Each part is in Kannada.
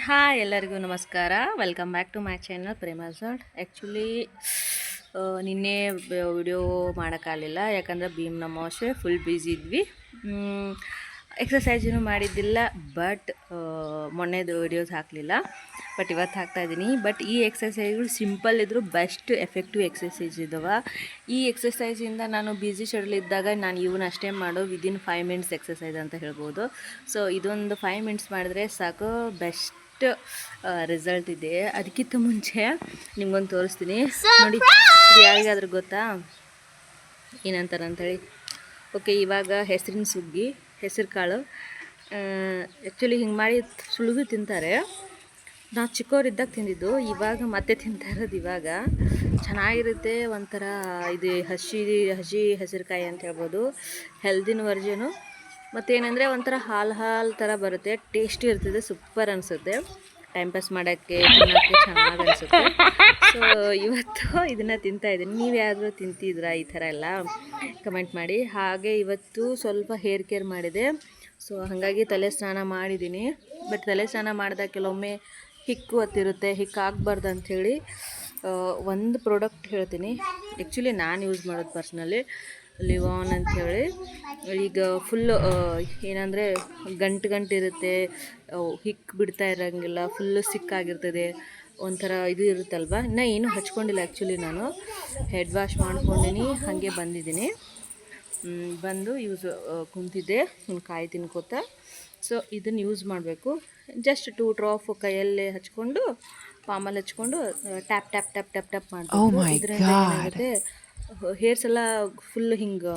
ಹಾಯ್ ಎಲ್ಲರಿಗೂ ನಮಸ್ಕಾರ. Welcome back to my channel ಪ್ರೇಮಾಝಾಡ್. ಆ್ಯಕ್ಚುಲಿ ನಿನ್ನೆ ವಿಡಿಯೋ ಮಾಡೋಕ್ಕಾಗಲಿಲ್ಲ, ಯಾಕಂದರೆ ಭೀಮ್ ಅಮಾವಾಸ್ಯೆ ಫುಲ್ ಬ್ಯುಸಿ ಇದ್ವಿ. ಎಕ್ಸಸೈಜೂ ಮಾಡಿದ್ದಿಲ್ಲ, ಬಟ್ ಮೊನ್ನೆದು ವಿಡಿಯೋಸ್ ಹಾಕಲಿಲ್ಲ. ಬಟ್ ಇವತ್ತು ಹಾಕ್ತಾಯಿದ್ದೀನಿ. ಬಟ್ ಈ ಎಕ್ಸಸೈಜ್ಗಳು ಸಿಂಪಲ್ ಇದ್ದರೂ ಬೆಸ್ಟ್ ಎಫೆಕ್ಟಿವ್ ಎಕ್ಸಸೈಜ್ ಇದ್ದಾವೆ. ಈ ಎಕ್ಸಸೈಜಿಂದ ನಾನು ಬ್ಯುಸಿ ಶೆಡ್ಯೂಲ್ ಇದ್ದಾಗ ನಾನು ಇವನ್ನ ಅಷ್ಟೇ ಮಾಡೋ ವಿದಿನ್ 5 ಮಿನಿಟ್ಸ್ ಎಕ್ಸಸೈಜ್ ಅಂತ ಹೇಳ್ಬೋದು. ಸೊ ಇದೊಂದು 5 ಮಿನಿಟ್ಸ್ ಮಾಡಿದ್ರೆ ಸಾಕು, ಬೆಸ್ಟ್ ರಿಸಲ್ಟ್ ಇದೆ. ಅದಕ್ಕಿಂತ ಮುಂಚೆ ನಿಮ್ಗೊಂದು ತೋರಿಸ್ತೀನಿ ನೋಡಿ. ಇದು ಯಾರಿಗಾದ್ರೂ ಗೊತ್ತಾ ಏನಂತಾರೆ ಅಂಥೇಳಿ? ಓಕೆ, ಇವಾಗ ಹೆಸರಿನ ಸುಗ್ಗಿ, ಹೆಸರು ಕಾಳು ಆ್ಯಕ್ಚುಲಿ ಹಿಂಗೆ ಮಾಡಿ ಸುಳಿದು ತಿಂತಾರೆ. ನಾವು ಚಿಕ್ಕವರಿದ್ದಾಗ ತಿಂದಿದ್ದು, ಇವಾಗ ಮತ್ತೆ ತಿಂತಾ ಇರೋದು. ಇವಾಗ ಚೆನ್ನಾಗಿರುತ್ತೆ ಒಂಥರ. ಇದು ಹಸಿ ಹೆಸರುಕಾಯಿ ಅಂತ ಹೇಳ್ಬೋದು, ಹೆಲ್ದಿನ ವರ್ಜನು. ಮತ್ತೇನೆಂದರೆ ಒಂಥರ ಹಾಲು ಥರ ಬರುತ್ತೆ, ಟೇಸ್ಟಿ ಇರ್ತದೆ, ಸೂಪರ್ ಅನಿಸುತ್ತೆ. ಟೈಮ್ ಪಾಸ್ ಮಾಡೋಕ್ಕೆ ತಿನ್ನೋಕ್ಕೆ ಚೆನ್ನಾಗಿ ಅನಿಸುತ್ತೆ. ಸೊ ಇವತ್ತು ಇದನ್ನು ತಿಂತಾಯಿದ್ದೀನಿ. ನೀವು ಯಾರಾದರೂ ತಿಂತಿದ್ರಾ ಈ ಥರ ಎಲ್ಲ? ಕಮೆಂಟ್ ಮಾಡಿ. ಹಾಗೆ ಇವತ್ತು ಸ್ವಲ್ಪ ಹೇರ್ ಕೇರ್ ಮಾಡಿದೆ. ಸೊ ಹಾಗಾಗಿ ತಲೆ ಸ್ನಾನ ಮಾಡಿದ್ದೀನಿ. ಬಟ್ ತಲೆ ಸ್ನಾನ ಮಾಡಿದಾಗ ಕೆಲವೊಮ್ಮೆ ಹಿಕ್ಕು ಹತ್ತಿರುತ್ತೆ, ಹಿಕ್ಕು ಆಗಬಾರ್ದು ಅಂಥೇಳಿ ಒಂದು ಪ್ರಾಡಕ್ಟ್ ಹೇಳ್ತೀನಿ. ಆ್ಯಕ್ಚುಲಿ ನಾನು ಯೂಸ್ ಮಾಡೋದು ಪರ್ಸ್ನಲಿ ಲಿವಾನ್ ಅಂಥೇಳಿ. ಈಗ ಫುಲ್ಲು ಏನಂದರೆ ಗಂಟು ಇರುತ್ತೆ, ಹಿಕ್ಕು ಬಿಡ್ತಾ ಇರೋಂಗಿಲ್ಲ, ಫುಲ್ಲು ಸಿಕ್ಕಾಗಿರ್ತದೆ, ಒಂಥರ ಇದು ಇರುತ್ತಲ್ವ. ಇನ್ನೂ ಏನೂ ಹಚ್ಕೊಂಡಿಲ್ಲ. ಆ್ಯಕ್ಚುಲಿ ನಾನು ಹೆಡ್ ವಾಶ್ ಮಾಡ್ಕೊಂಡಿನಿ, ಹಾಗೆ ಬಂದಿದ್ದೀನಿ. ಬಂದು ಕುಂತಿದ್ದೆ ಒಂದು ಕಾಯಿ ತಿನ್ಕೋತಾ. ಸೊ ಇದನ್ನು ಯೂಸ್ ಮಾಡಬೇಕು. ಜಸ್ಟ್ 2 ಡ್ರಾಪ್ ಕೈಯಲ್ಲೇ ಹಚ್ಕೊಂಡು, ಪಾಮಲ್ಲಿ ಹಚ್ಕೊಂಡು tap tap tap tap tap ಮಾಡಬೇಕು. ಇದರಿಂದ ಏನಾಗುತ್ತೆ, ಹೇರ್ಸ್ ಎಲ್ಲ ಫುಲ್ ಹಿಂಗೆ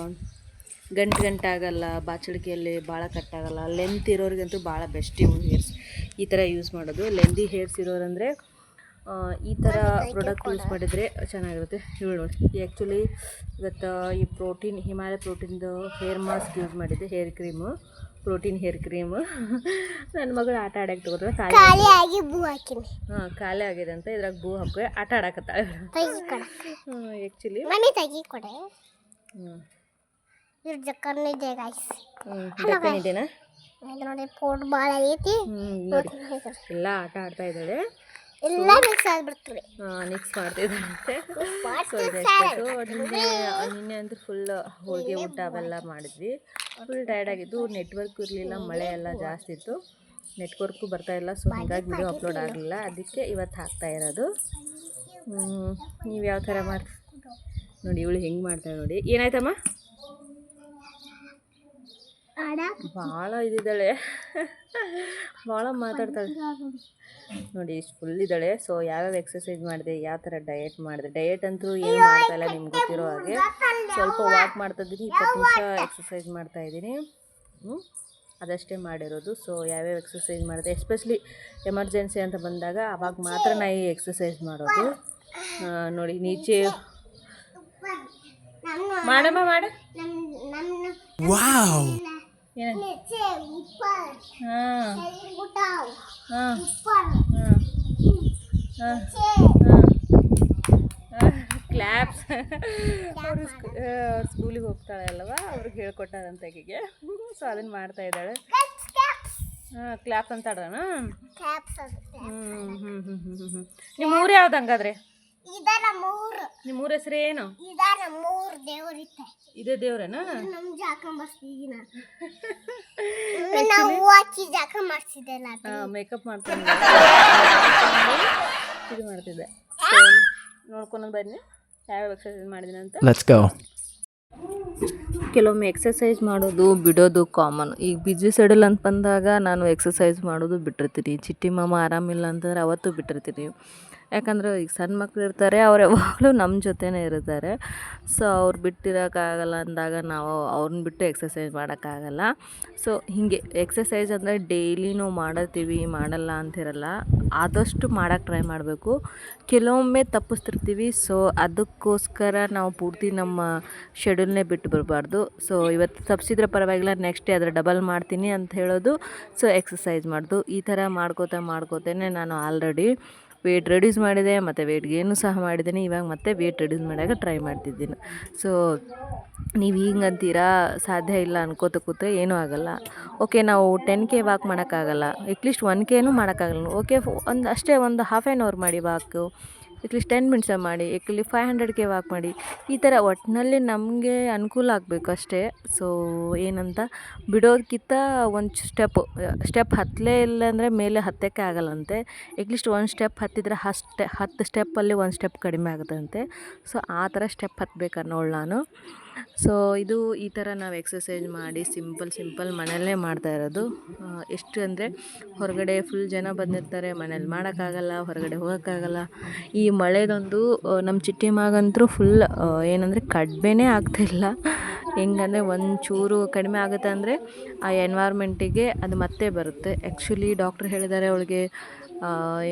ಗಂಟಾಗಲ್ಲ, ಬಾಚಳಿಕೆಯಲ್ಲಿ ಭಾಳ ಕಟ್ಟಾಗಲ್ಲ. ಲೆಂತ್ ಇರೋರಿಗಂತೂ ಭಾಳ ಬೆಸ್ಟ್ ಇವು ಹೇರ್ಸ್ ಈ ಥರ ಯೂಸ್ ಮಾಡೋದು. ಲೆಂದಿ ಹೇರ್ಸ್ ಇರೋರಂದರೆ ಈ ಥರ ಪ್ರಾಡಕ್ಟ್ ಯೂಸ್ ಮಾಡಿದರೆ ಚೆನ್ನಾಗಿರುತ್ತೆ. ಹೇಳಿ ನೋಡಿ, ಆ್ಯಕ್ಚುಲಿ ಇವತ್ತು ಈ ಹಿಮಾಲಯ ಪ್ರೋಟೀನ್ದು ಹೇರ್ ಮಾಸ್ಕ್ ಯೂಸ್ ಮಾಡಿದ್ದೆ, hair cream, protein hair cream. ನನ್ನ ಮಗಳು ಆಟ ಆಡೋಕ್ಕೆ ತಗೋದ್ರೆ ಖಾಲಿ ಆಗಿದೆ ಅಂತ ಇದ್ರಾಗ ಬೂ ಹಾಕಿ ಆಟ ಆಡಕತ್ತಾಳೆ. ಆ್ಯಕ್ಚುಲಿ ಜಕ್ಕನಿದೆನಾ ಎಲ್ಲ ಆಟ ಆಡ್ತಾ ಇದ್ದಾಳೆ, ಮಿಕ್ಸ್ ಮಾಡ್ತಿದ್ದಂತೆ. ಸೊ ನಿನ್ನೆ ಅಂತೂ ಫುಲ್ ಹೋಳಿಗೆ ಊಟ ಅವೆಲ್ಲ ಮಾಡಿದ್ವಿ. ಫುಲ್ ಟಯರ್ಡ್ ಆಗಿದ್ದು, ನೆಟ್ವರ್ಕ್ ಇರಲಿಲ್ಲ, ಮಳೆ ಎಲ್ಲ ಜಾಸ್ತಿ ಇತ್ತು, ನೆಟ್ವರ್ಕು ಬರ್ತಾಯಿಲ್ಲ. ಸೊ ಹಾಗಾಗಿ ವಿಡಿಯೋ ಅಪ್ಲೋಡ್ ಆಗಲಿಲ್ಲ. ಅದಕ್ಕೆ ಇವತ್ತು ಹಾಕ್ತಾ ಇರೋದು. ನೀವು ಯಾವ ಥರ ನೋಡಿ, ಇವಳು ಹೆಂಗೆ ಮಾಡ್ತಾಳೆ ನೋಡಿ. ಏನಾಯ್ತಮ್ಮ? ಭಾಳ ಇದ್ದಾಳೆ, ಭಾಳ ಮಾತಾಡ್ತಾಳೆ ನೋಡಿ, ಇಷ್ಟು ಫುಲ್ ಇದ್ದಾಳೆ. ಸೊ ಯಾವ್ಯಾವ ಎಕ್ಸಸೈಸ್ ಮಾಡಿದೆ, ಯಾವ ಥರ ಡಯಟ್ ಮಾಡಿದೆ, ಡಯಟ್ ಅಂತೂ ಏನು ಮಾಡ್ತಾಯಿಲ್ಲ, ನಿಮ್ಗೆ ಗೊತ್ತಿರೋ ಹಾಗೆ. ಸ್ವಲ್ಪ ವಾಕ್ ಮಾಡ್ತಾಯಿದ್ದೀನಿ, 20 ನಿಮಿಷ ಎಕ್ಸಸೈಸ್ ಮಾಡ್ತಾಯಿದ್ದೀನಿ, ಅದಷ್ಟೇ ಮಾಡಿರೋದು. ಸೊ ಯಾವ್ಯಾವ ಎಕ್ಸಸೈಸ್ ಮಾಡಿದೆ, ಎಸ್ಪೆಷಲಿ ಎಮರ್ಜೆನ್ಸಿ ಅಂತ ಬಂದಾಗ ಅವಾಗ ಮಾತ್ರ ನಾ ಈ ಎಕ್ಸಸೈಸ್ ಮಾಡೋದು. ನೋಡಿ, ನೀಚೆ ಮಾಡಮ್ಮ ಮಾಡ. ಕ್ಲಾಪ್ಸ್ ಅವರು ಸ್ಕೂಲಿಗೆ ಹೋಗ್ತಾಳೆ ಅಲ್ವಾ, ಅವ್ರಿಗೆ ಹೇಳ್ಕೊಟ್ಟಾರಂತ ಆಕೆಗೆ. ಸೊ ಅದನ್ನು ಮಾಡ್ತಾ ಇದ್ದಾಳೆ. ಕ್ಲಾಪ್ಸ್ ಅಂತ ಆಡೋಣ. ನಿಮ್ಮ ಊರು ಯಾವ್ದು ಹಂಗಾದ್ರೆ? ನಿಮ್ಮ ಊರ ಹೆಸರು ಏನು? ಇದೇ ದೇವ್ರೇನಾ? ಮೇಕಪ್ ಮಾಡ್ಕೊಂಡು ಇದು ಮಾಡ್ತಿದ್ದೆ. ನೋಡ್ಕೊಂಡು ಬನ್ನಿ ಯಾವ್ಯಾವ ಎಕ್ಸಸೈಸ್ ಮಾಡಿದ್ದೀನಿ ಅಂತ. ಕೆಲವೊಮ್ಮೆ ಎಕ್ಸಸೈಸ್ ಮಾಡೋದು ಬಿಡೋದು ಕಾಮನ್. ಈಗ ಬಿಜಿ ಶೆಡ್ಯೂಲ್ ಅಂತ ಬಂದಾಗ ನಾನು ಎಕ್ಸಸೈಸ್ ಮಾಡೋದು ಬಿಟ್ಟಿರ್ತೀನಿ. ಚಿಟ್ಟಿ ಮಾಮ ಆರಾಮಿಲ್ಲ ಅಂತಂದರೆ ಅವತ್ತು ಬಿಟ್ಟಿರ್ತೀನಿ. ಯಾಕಂದರೆ ಈಗ ಸಣ್ಣ ಮಕ್ಳು ಇರ್ತಾರೆ, ಅವ್ರು ಯಾವಾಗಲೂ ನಮ್ಮ ಜೊತೆನೇ ಇರ್ತಾರೆ. ಸೊ ಅವ್ರು ಬಿಟ್ಟಿರೋಕ್ಕಾಗಲ್ಲ ಅಂದಾಗ ನಾವು ಅವ್ರನ್ನ ಬಿಟ್ಟು ಎಕ್ಸಸೈಸ್ ಮಾಡೋಕ್ಕಾಗಲ್ಲ. ಸೊ ಹೀಗೆ ಎಕ್ಸಸೈಸ್ ಅಂದರೆ ಡೈಲಿನೂ ಮಾಡತ್ತೀವಿ, ಮಾಡಲ್ಲ ಅಂತಿರಲ್ಲ, ಆದಷ್ಟು ಮಾಡೋಕ್ಕೆ ಟ್ರೈ ಮಾಡಬೇಕು. ಕೆಲವೊಮ್ಮೆ ತಪ್ಪಿಸ್ತಿರ್ತೀವಿ. ಸೊ ಅದಕ್ಕೋಸ್ಕರ ನಾವು ಪೂರ್ತಿ ನಮ್ಮ ಶೆಡ್ಯೂಲ್ನೇ ಬಿಟ್ಟು ಬರಬಾರ್ದು. ಸೊ ಇವತ್ತು ತಪ್ಪಿಸಿದ್ರೆ ಪರವಾಗಿಲ್ಲ, ನೆಕ್ಸ್ಟ್ ಡೇ ಅದರ ಡಬಲ್ ಮಾಡ್ತೀನಿ ಅಂತ ಹೇಳೋದು. ಸೊ ಎಕ್ಸಸೈಸ್ ಮಾಡೋದು ಈ ಥರ ಮಾಡ್ಕೋತಾನೆ ನಾನು ಆಲ್ರೆಡಿ ವೇಟ್ ರೆಡ್ಯೂಸ್ ಮಾಡಿದೆ ಮತ್ತು ವೇಟ್ ಗೇನು ಸಹ ಮಾಡಿದ್ದೀನಿ. ಇವಾಗ ಮತ್ತೆ ವೇಟ್ ರೆಡ್ಯೂಸ್ ಮಾಡೋಕೆ ಟ್ರೈ ಮಾಡ್ತಿದ್ದೀನಿ. ಸೊ ನೀವು ಹಿಂಗಂತೀರಾ ಸಾಧ್ಯ ಇಲ್ಲ ಅನ್ಕೋತ ಕೂತ್ರೆ ಏನೂ ಆಗೋಲ್ಲ. ಓಕೆ, ನಾವು 10K ವಾಕ್ ಮಾಡೋಕ್ಕಾಗಲ್ಲ, ಅಟ್ಲೀಸ್ಟ್ 1Kನೂ ಮಾಡೋಕ್ಕಾಗಲ್ಲ. ಓಕೆ, ಒಂದು ಅಷ್ಟೇ ಒಂದು ಹಾಫ್ ಆ್ಯನ್ ಅವರ್ ಮಾಡಿ ವಾಕು, ಅಟ್ಲೀಸ್ಟ್ 10 ಮಿನಿಟ್ಸ ಮಾಡಿ, ಏಕಲ್ಲಿ 500K ವಾಕ್ ಮಾಡಿ. ಈ ಥರ ಒಟ್ಟಿನಲ್ಲಿ ನಮಗೆ ಅನುಕೂಲ ಆಗಬೇಕು ಅಷ್ಟೇ. ಸೊ ಏನಂತ ಬಿಡೋದಕ್ಕಿಂತ ಒಂದು ಸ್ಟೆಪ್ ಹತ್ತಲೇ ಇಲ್ಲ ಅಂದರೆ ಮೇಲೆ ಹತ್ತೋಕ್ಕೆ ಆಗಲ್ಲಂತೆ. ಅಟ್ಲೀಸ್ಟ್ ಒಂದು ಸ್ಟೆಪ್ ಹತ್ತಿದ್ರೆ 10 ಸ್ಟೆಪ್ಪಲ್ಲಿ ಒಂದು ಸ್ಟೆಪ್ ಕಡಿಮೆ ಆಗುತ್ತಂತೆ. ಸೊ ಆ ಥರ ಸ್ಟೆಪ್ ಹತ್ಬೇಕು ಅನ್ನೋಳು ನಾನು. ಸೊ ಇದು ಈ ಥರ ನಾವು ಎಕ್ಸಸೈಸ್ ಮಾಡಿ ಸಿಂಪಲ್ ಮನೆಯಲ್ಲೇ ಮಾಡ್ತಾ ಇರೋದು. ಎಷ್ಟು ಅಂದರೆ ಹೊರಗಡೆ ಫುಲ್ ಜನ ಬಂದಿರ್ತಾರೆ, ಮನೇಲಿ ಮಾಡೋಕ್ಕಾಗಲ್ಲ, ಹೊರಗಡೆ ಹೋಗೋಕ್ಕಾಗಲ್ಲ. ಈ ಮಳೆದೊಂದು ನಮ್ಮ ಚಿಟ್ಟಿ ಮಗಂತೂ ಫುಲ್ ಏನಂದರೆ ಕಡಿಮೆನೇ ಆಗ್ತಾಯಿಲ್ಲ. ಹೆಂಗಂದರೆ ಒಂಚೂರು ಕಡಿಮೆ ಆಗುತ್ತೆ ಅಂದರೆ ಆ ಎನ್ವೈರ್ಮೆಂಟಿಗೆ ಅದು ಮತ್ತೆ ಬರುತ್ತೆ. ಆ್ಯಕ್ಚುಲಿ ಡಾಕ್ಟ್ರ್ ಹೇಳಿದ್ದಾರೆ ಅವಳಿಗೆ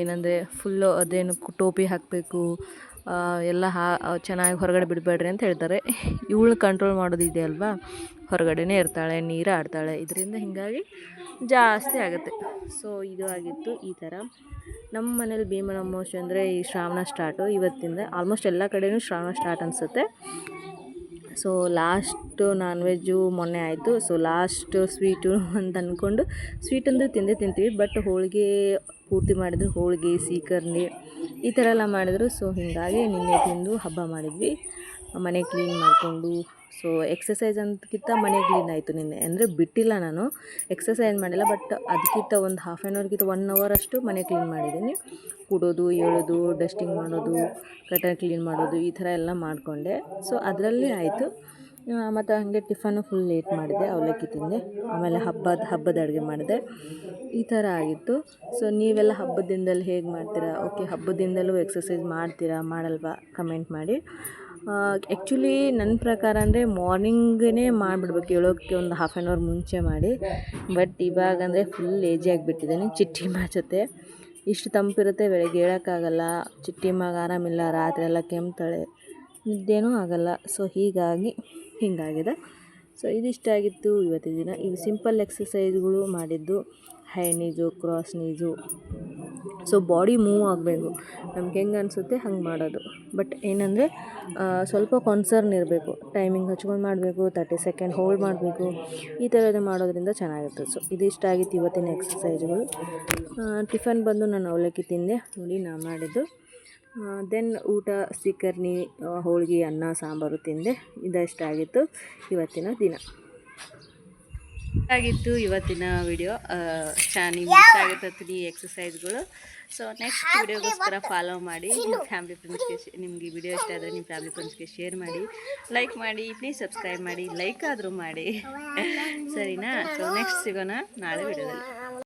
ಏನಂದರೆ ಫುಲ್ಲು ಅದೇನು ಟೋಪಿ ಹಾಕಬೇಕು, ಎಲ್ಲ ಚೆನ್ನಾಗಿ ಹೊರಗಡೆ ಬಿಡಬೇಡ್ರಿ ಅಂತ ಹೇಳ್ತಾರೆ. ಇವಳು ಕಂಟ್ರೋಲ್ ಮಾಡೋದಿದೆ ಅಲ್ವಾ, ಹೊರಗಡೆನೇ ಇರ್ತಾಳೆ, ನೀರು ಆಡ್ತಾಳೆ, ಇದರಿಂದ ಹೀಗಾಗಿ ಜಾಸ್ತಿ ಆಗುತ್ತೆ. ಸೊ ಇದು ಆಗಿತ್ತು ಈ ಥರ. ನಮ್ಮ ಮನೇಲಿ ಭೀಮನ ಅಮಾವಾಸ್ಯೆ ಅಂದರೆ ಈ ಶ್ರಾವಣ ಸ್ಟಾರ್ಟು ಇವತ್ತಿಂದ. ಆಲ್ಮೋಸ್ಟ್ ಎಲ್ಲ ಕಡೆಯೂ ಶ್ರಾವಣ ಸ್ಟಾರ್ಟ್ ಅನಿಸುತ್ತೆ. ಸೊ ಲಾಸ್ಟು ನಾನ್ ವೆಜ್ಜು ಮೊನ್ನೆ ಆಯಿತು. ಸೊ ಲಾಸ್ಟ್ ಸ್ವೀಟು ಅಂತ ಅಂದ್ಕೊಂಡು ಸ್ವೀಟಂದು ತಿಂತೀವಿ. ಬಟ್ ಹೋಳಿಗೆ ಪೂರ್ತಿ ಮಾಡಿದ್ರು, ಹೋಳಿಗೆ ಸೀಕರ್ಣಿ ಈ ಥರ ಎಲ್ಲ ಮಾಡಿದ್ರು. ಸೊ ಹೀಗಾಗಿ ನಿನ್ನೆ ತಿಂದು ಹಬ್ಬ ಮಾಡಿದ್ವಿ, ಮನೆ ಕ್ಲೀನ್ ಮಾಡಿಕೊಂಡು. ಸೊ ಎಕ್ಸಸೈಸ್ ಅಂತಕ್ಕಿಂತ ಮನೆ ಕ್ಲೀನ್ ಆಯಿತು ನಿನ್ನೆ. ಅಂದರೆ ಬಿಟ್ಟಿಲ್ಲ, ನಾನು ಎಕ್ಸಸೈಸ್ ಮಾಡಿಲ್ಲ, ಬಟ್ ಅದಕ್ಕಿಂತ ಒಂದು ಹಾಫ್ ಆ್ಯನ್ ಅವರ್ಗಿಂತ 1 ಅವರ್ ಅಷ್ಟು ಮನೆ ಕ್ಲೀನ್ ಮಾಡಿದ್ದೀನಿ. ಕೂಡೋದು, ಏಳೋದು, ಡಸ್ಟಿಂಗ್ ಮಾಡೋದು, ಗಟರ್ ಕ್ಲೀನ್ ಮಾಡೋದು, ಈ ಥರ ಎಲ್ಲ ಮಾಡಿಕೊಂಡೆ. ಸೊ ಅದರಲ್ಲಿ ಆಯಿತು. ಮತ್ತು ಹಾಗೆ ಟಿಫನ್ನು ಫುಲ್ ಲೇಟ್ ಮಾಡಿದೆ, ಅವಲಕ್ಕಿ ತಿಂದೆ. ಆಮೇಲೆ ಹಬ್ಬದ ಅಡುಗೆ ಮಾಡಿದೆ. ಈ ಥರ ಆಗಿತ್ತು. ಸೊ ನೀವೆಲ್ಲ ಹಬ್ಬದ ದಿನದಲ್ಲಿ ಹೇಗೆ ಮಾಡ್ತೀರಾ? ಓಕೆ, ಹಬ್ಬದ ದಿನದಲ್ಲೂ ಎಕ್ಸಸೈಸ್ ಮಾಡ್ತೀರಾ ಮಾಡಲ್ವಾ ಕಮೆಂಟ್ ಮಾಡಿ. ಆ್ಯಕ್ಚುಲಿ ನನ್ನ ಪ್ರಕಾರ ಅಂದರೆ ಮಾರ್ನಿಂಗೇ ಮಾಡಿಬಿಡ್ಬೇಕು, ಏಳೋಕ್ಕೆ ಒಂದು ಹಾಫ್ ಆ್ಯನ್ ಅವರ್ ಮುಂಚೆ ಮಾಡಿ. ಬಟ್ ಇವಾಗ ಅಂದರೆ ಫುಲ್ ಲೇಜಿ ಆಗಿಬಿಟ್ಟಿದ್ದೀನಿ. ಚಿಟ್ಟಿ ಮಾ ಜೊತೆ ಇಷ್ಟು ತಂಪಿರುತ್ತೆ, ಬೆಳಗ್ಗೆ ಹೇಳೋಕ್ಕಾಗಲ್ಲ. ಚಿಟ್ಟಿ ಮಗ ಆರಾಮಿಲ್ಲ, ರಾತ್ರಿ ಎಲ್ಲ ಕೆಮ್ತಾಳೆ, ನಿದ್ದೆನೂ ಆಗಲ್ಲ. ಸೊ ಹೀಗಾಗಿ ಹಿಂಗಾಗಿದೆ. ಸೊ ಇದಿಷ್ಟಾಗಿತ್ತು ಇವತ್ತಿನ ದಿನ. ಇದು ಸಿಂಪಲ್ ಎಕ್ಸಸೈಸ್ಗಳು ಮಾಡಿದ್ದು, high knees, cross knees. So body move ಆಗಬೇಕು, ನಮ್ಗೆ ಹೆಂಗೆ ಅನಿಸುತ್ತೆ ಹಂಗೆ ಮಾಡೋದು. ಬಟ್ ಏನಂದರೆ ಸ್ವಲ್ಪ ಕನ್ಸರ್ನ್ ಇರಬೇಕು, ಟೈಮಿಂಗ್ ಹಚ್ಕೊಂಡು ಮಾಡಬೇಕು, 30 ಸೆಕೆಂಡ್ ಹೋಲ್ಡ್ ಮಾಡಬೇಕು, ಈ ಥರದ್ದು ಮಾಡೋದ್ರಿಂದ ಚೆನ್ನಾಗಿರ್ತದೆ. ಸೊ ಇದಿಷ್ಟ ಆಗಿತ್ತು ಇವತ್ತಿನ ಎಕ್ಸಸೈಸ್ಗಳು. ಟಿಫನ್ ಬಂದು ನಾನು ಅವಲಕ್ಕಿ ತಿಂದೆ, ನೋಡಿ ನಾ ಮಾಡಿದ್ದು. ದೆನ್ ಊಟ ಸೀಕರ್ಣಿ, ಹೋಳಿಗೆ, ಅನ್ನ, ಸಾಂಬಾರು ತಿಂದೆ. ಇದಷ್ಟಾಗಿತ್ತು ಇವತ್ತಿನ ದಿನ. ಆಗಿತ್ತು ಇವತ್ತಿನ ವಿಡಿಯೋ. ನಿಮ್ಗೆ ಇಷ್ಟ ಆಗುತ್ತೆ ಈ ಎಕ್ಸಸೈಸ್ಗಳು. ಸೊ ನೆಕ್ಸ್ಟ್ ವಿಡಿಯೋಗೋಸ್ಕರ ಫಾಲೋ ಮಾಡಿ. ನಿಮ್ಮ ಫ್ಯಾಮಿಲಿ ಫ್ರೆಂಡ್ಸ್ಗೆ ನಿಮಗೆ ವಿಡಿಯೋ ಇಷ್ಟ ಆದರೆ ನಿಮ್ಮ ಫ್ಯಾಮಿಲಿ ಫ್ರೆಂಡ್ಸ್ಗೆ ಶೇರ್ ಮಾಡಿ, ಲೈಕ್ ಮಾಡಿ, ಪ್ಲೀಸ್ ಸಬ್ಸ್ಕ್ರೈಬ್ ಮಾಡಿ, ಲೈಕ್ ಆದರೂ ಮಾಡಿ, ಸರಿನಾ? ಸೊ ನೆಕ್ಸ್ಟ್ ಸಿಗೋಣ ನಾಳೆ ವಿಡಿಯೋದಲ್ಲಿ.